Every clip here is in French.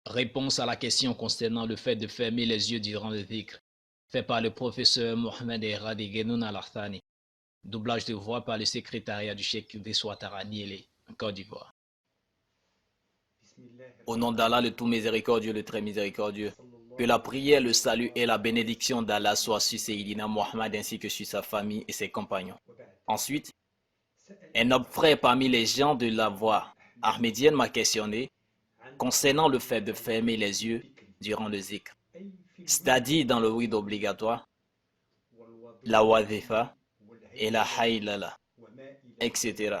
Réponse à la question concernant le fait de fermer les yeux durant le dhikr, fait par le professeur Mohamed Erradi Genoun Al-Arthani. Doublage de voix par le secrétariat du Cheikh Deswatara Niélé, en Côte d'Ivoire. Au nom d'Allah, le tout miséricordieux, le très miséricordieux, que la prière, le salut et la bénédiction d'Allah soient sur Sayyidina Mohammed ainsi que sur sa famille et ses compagnons. Ensuite, un noble frère parmi les gens de la voie ahmédienne m'a questionné concernant le fait de fermer les yeux durant le zikr, c'est-à-dire dans le wid obligatoire, la wazifa et la haylala, etc.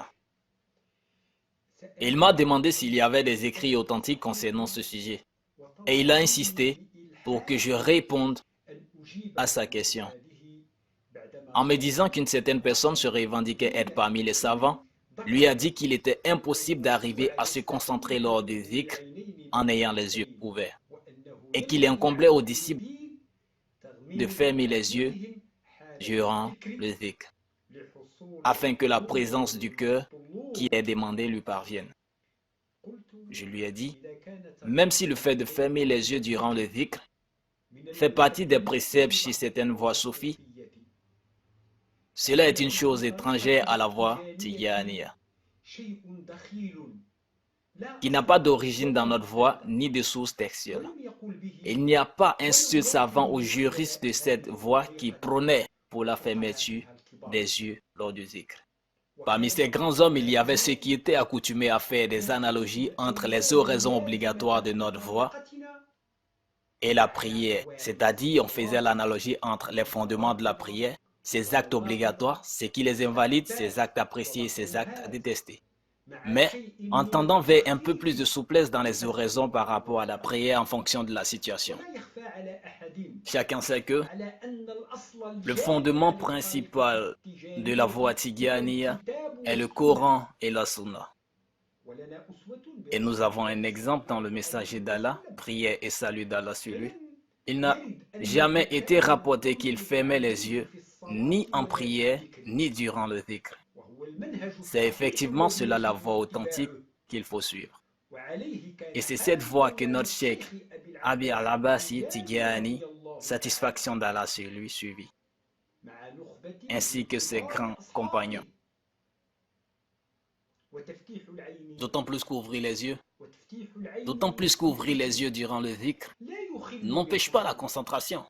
Il m'a demandé s'il y avait des écrits authentiques concernant ce sujet, et il a insisté pour que je réponde à sa question, en me disant qu'une certaine personne se revendiquait être parmi les savants, lui a dit qu'il était impossible d'arriver à se concentrer lors du zikr en ayant les yeux ouverts, et qu'il incombait aux disciples de fermer les yeux durant le zikr, afin que la présence du cœur qui est demandée lui parvienne. Je lui ai dit, même si le fait de fermer les yeux durant le dhikr fait partie des préceptes chez certaines voies soufis, cela est une chose étrangère à la voie Tijaniya, qui n'a pas d'origine dans notre voie ni de source textuelle. Il n'y a pas un seul savant ou juriste de cette voie qui prônait pour la fermeture des yeux lors du dhikr. Parmi ces grands hommes, il y avait ceux qui étaient accoutumés à faire des analogies entre les oraisons obligatoires de notre voie et la prière, c'est-à-dire on faisait l'analogie entre les fondements de la prière, ses actes obligatoires, ce qui les invalide, ses actes appréciés et ses actes détestés. Mais en tendant vers un peu plus de souplesse dans les oraisons par rapport à la prière en fonction de la situation. Chacun sait que le fondement principal de la voie Tijaniya est le Coran et la Sunna. Et nous avons un exemple dans le messager d'Allah, prière et salut d'Allah sur lui. Il n'a jamais été rapporté qu'il fermait les yeux, ni en prière, ni durant le dhikr. C'est effectivement cela la voie authentique qu'il faut suivre. Et c'est cette voie que notre cheikh Abi al-Abbasi Tijani, satisfaction d'Allah sur lui, suivit, ainsi que ses grands compagnons. D'autant plus qu'ouvrir les yeux durant le dhikr n'empêche pas la concentration.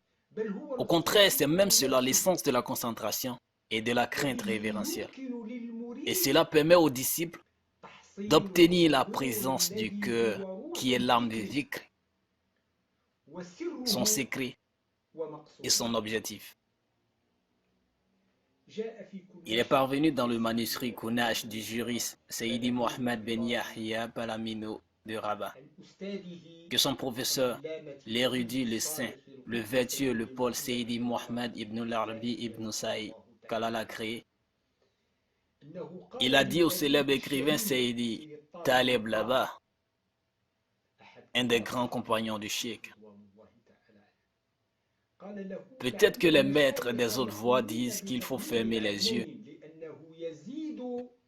Au contraire, c'est même cela l'essence de la concentration et de la crainte révérentielle. Et cela permet aux disciples d'obtenir la présence du cœur qui est l'âme du dhikr, son secret et son objectif. Il est parvenu dans le manuscrit Kunash du juriste Sayyidi Mohamed Ben Yahya Palamino de Rabat que son professeur, l'érudit, le saint, le vertueux, le Paul Sayyidi Mohamed Ibn al-Arabi Ibn Saïd qu'Allah a créé. Il a dit au célèbre écrivain Sayyidi Taleb Laba, un des grands compagnons du Cheikh. Peut-être que les maîtres des autres voies disent qu'il faut fermer les yeux,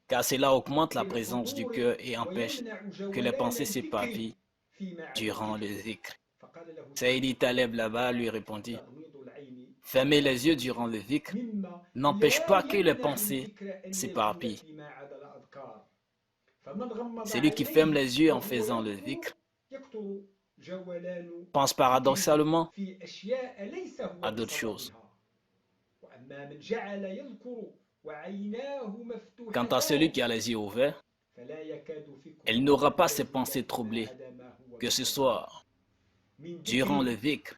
car cela augmente la présence du cœur et empêche que les pensées s'éparpillent durant le dhikr. Sayyidi Taleb Laba lui répondit, fermer les yeux durant le dhikr n'empêche pas que les pensées s'éparpillent. Celui qui ferme les yeux en faisant le dhikr pense paradoxalement à d'autres choses. Quant à celui qui a les yeux ouverts, il n'aura pas ses pensées troublées, que ce soit durant le dhikr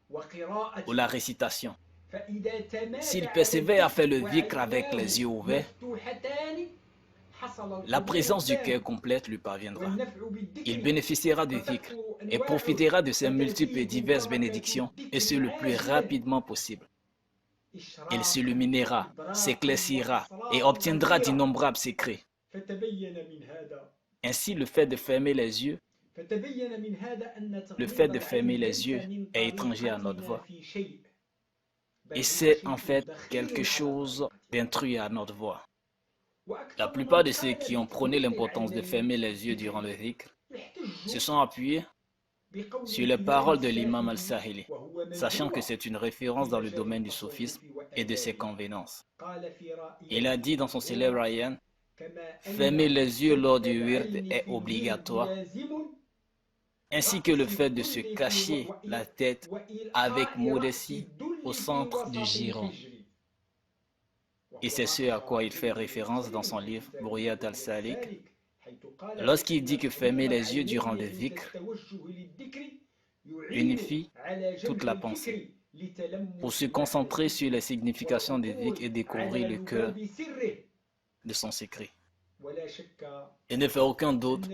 ou la récitation. S'il persévère à faire le dhikr avec les yeux ouverts, la présence du cœur complète lui parviendra. Il bénéficiera du dhikr et profitera de ses multiples et diverses bénédictions, et ce le plus rapidement possible. Il s'illuminera, s'éclaircira et obtiendra d'innombrables secrets. Ainsi, le fait de fermer les yeux est étranger à notre voie. Et c'est en fait quelque chose d'intrus à notre voie. La plupart de ceux qui ont prôné l'importance de fermer les yeux durant le dhikr se sont appuyés sur les paroles de l'imam al-Sahili, sachant que c'est une référence dans le domaine du soufisme et de ses convenances. Il a dit dans son célèbre ayat, « Fermer les yeux lors du wird est obligatoire, ainsi que le fait de se cacher la tête avec modestie au centre du giron. » Et c'est ce à quoi il fait référence dans son livre Bouriyat al-Salik, lorsqu'il dit que fermer les yeux durant le dhikr unifie toute la pensée, pour se concentrer sur les significations des dhikr et découvrir le cœur de son secret. Il ne fait aucun doute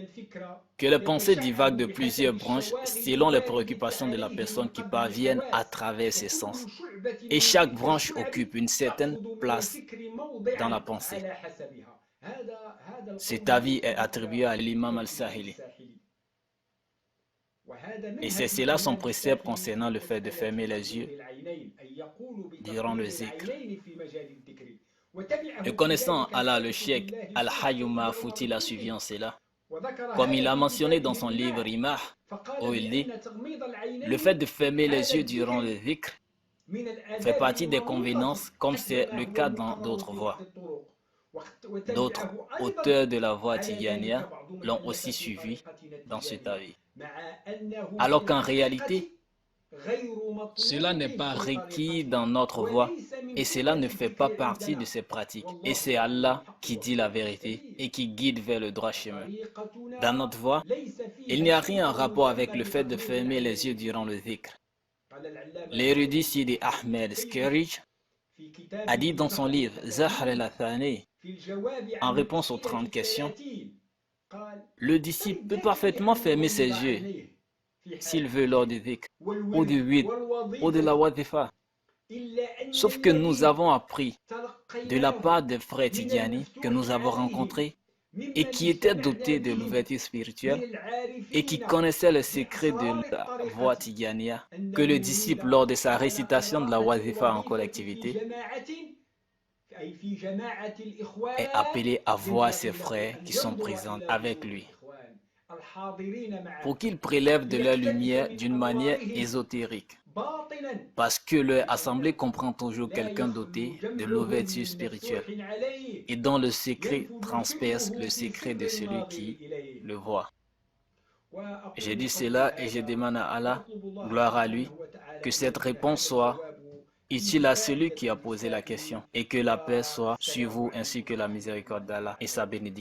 que les pensées divaguent de plusieurs branches selon les préoccupations de la personne qui parviennent à travers ses sens. Et chaque branche occupe une certaine place dans la pensée. Cet avis est attribué à l'imam al-Sahili. Et c'est cela son précepte concernant le fait de fermer les yeux durant le zikr. Et connaissant Allah, le cheikh Al-Hayyouma Fouti l'a suivi en cela. Comme il a mentionné dans son livre Rimah, où il dit, le fait de fermer les yeux durant le dhikr fait partie des convenances, comme c'est le cas dans d'autres voies. D'autres auteurs de la voie Tijaniya l'ont aussi suivi dans cet avis. Alors qu'en réalité, cela n'est pas requis dans notre voie et cela ne fait pas partie de ses pratiques. Et c'est Allah qui dit la vérité et qui guide vers le droit chemin. Dans notre voie, il n'y a rien en rapport avec le fait de fermer les yeux durant le dhikr. L'érudit Sidi Ahmed Skerij a dit dans son livre Zahr al-Athani, en réponse aux 30 questions, le disciple peut parfaitement fermer ses yeux s'il veut lors du dhikr, ou du wird, ou de la wadhifa. Sauf que nous avons appris de la part des frères Tidjani que nous avons rencontrés et qui étaient dotés de l'ouverture spirituelle et qui connaissaient le secret de la voie Tidjaniya, que le disciple, lors de sa récitation de la wadhifa en collectivité, est appelé à voir ses frères qui sont présents avec lui, pour qu'ils prélèvent de leur lumière d'une manière ésotérique, parce que leur assemblée comprend toujours quelqu'un doté de l'ouverture spirituelle et dont le secret transperce le secret de celui qui le voit. J'ai dit cela et je demande à Allah, gloire à lui, que cette réponse soit utile à celui qui a posé la question et que la paix soit sur vous ainsi que la miséricorde d'Allah et sa bénédiction.